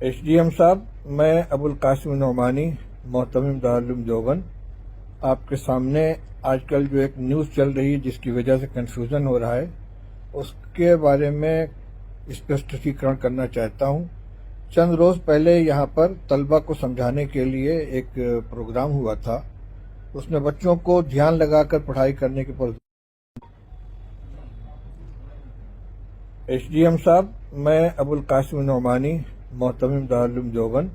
H D M صاحب، میں ابوالقاسم نعمانی، محتمم دارالعلوم دیوبند، آپ کے سامنے آج کل جو ایک نیوز چل رہی ہے جس کی وجہ سے کنفیوژن ہو رہا ہے، اس کے بارے میں اسپشٹیفیکرن کرنا چاہتا ہوں۔ چند روز پہلے یہاں پر طلبہ کو سمجھانے کے لیے ایک پروگرام ہوا تھا، اس میں بچوں کو دھیان لگا کر پڑھائی کرنے کے پر ایچ ڈی ایم صاحب، میں ابوالقاسم نعمانی، محتمم دارالعلوم دیوبند،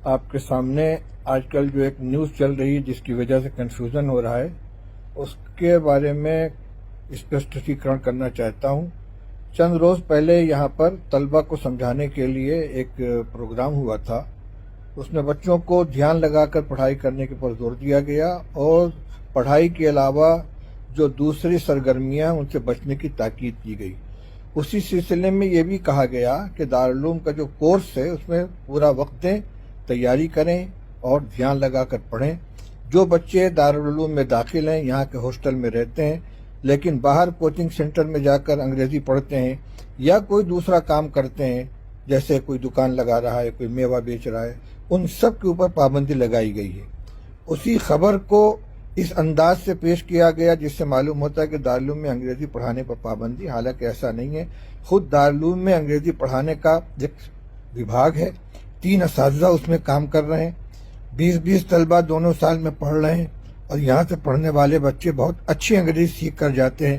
آپ کے سامنے آج کل جو ایک نیوز چل رہی ہے جس کی وجہ سے کنفیوژن ہو رہا ہے، اس کے بارے میں اسپشٹیفیکرن کرنا چاہتا ہوں۔ چند روز پہلے یہاں پر طلبہ کو سمجھانے کے لیے ایک پروگرام ہوا تھا، اس میں بچوں کو دھیان لگا کر پڑھائی کرنے کے پر زور دیا گیا اور پڑھائی کے علاوہ جو دوسری سرگرمیاں ان سے بچنے کی تاکید کی گئی۔ اسی سلسلے میں یہ بھی کہا گیا کہ دارالعلوم کا جو کورس ہے اس میں پورا وقت دیں، تیاری کریں اور دھیان لگا کر پڑھیں۔ جو بچے دارالعلوم میں داخل ہیں، یہاں کے ہاسٹل میں رہتے ہیں لیکن باہر کوچنگ سینٹر میں جا کر انگریزی پڑھتے ہیں یا کوئی دوسرا کام کرتے ہیں، جیسے کوئی دکان لگا رہا ہے، کوئی میوہ بیچ رہا ہے، ان سب کے اوپر پابندی لگائی گئی ہے۔ اسی خبر کو اس انداز سے پیش کیا گیا جس سے معلوم ہوتا ہے کہ دارالعلوم میں انگریزی پڑھانے پر پابندی، حالانکہ ایسا نہیں ہے۔ خود دارالعلوم میں انگریزی پڑھانے کا ایک وبھاگ ہے، 3 اساتذہ اس میں کام کر رہے ہیں، 20 طلبہ دونوں سال میں پڑھ رہے ہیں اور یہاں سے پڑھنے والے بچے بہت اچھی انگریزی سیکھ کر جاتے ہیں۔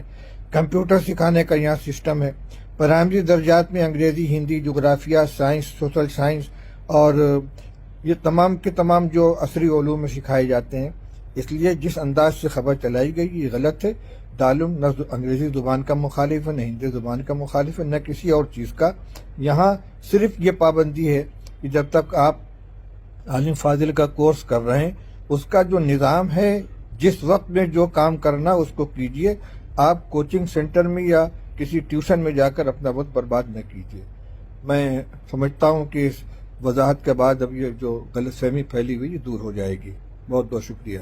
کمپیوٹر سکھانے کا یہاں سسٹم ہے۔ پرائمری درجات میں انگریزی، ہندی، جغرافیہ، سائنس، سوشل سائنس اور یہ تمام کے تمام جو عصری علوم میں سکھائے جاتے ہیں۔ اس لیے جس انداز سے خبر چلائی گئی یہ غلط ہے۔ دارالعلوم نہ انگریزی زبان کا مخالف ہے، نہ ہندی زبان کا مخالف ہے، نہ کسی اور چیز کا۔ یہاں صرف یہ پابندی ہے کہ جب تک آپ عالم فاضل کا کورس کر رہے ہیں، اس کا جو نظام ہے، جس وقت میں جو کام کرنا اس کو کیجئے، آپ کوچنگ سینٹر میں یا کسی ٹیوشن میں جا کر اپنا وقت برباد نہ کیجئے۔ میں سمجھتا ہوں کہ اس وضاحت کے بعد اب یہ جو غلط فہمی پھیلی ہوئی یہ دور ہو جائے گی۔ بہت بہت شکریہ۔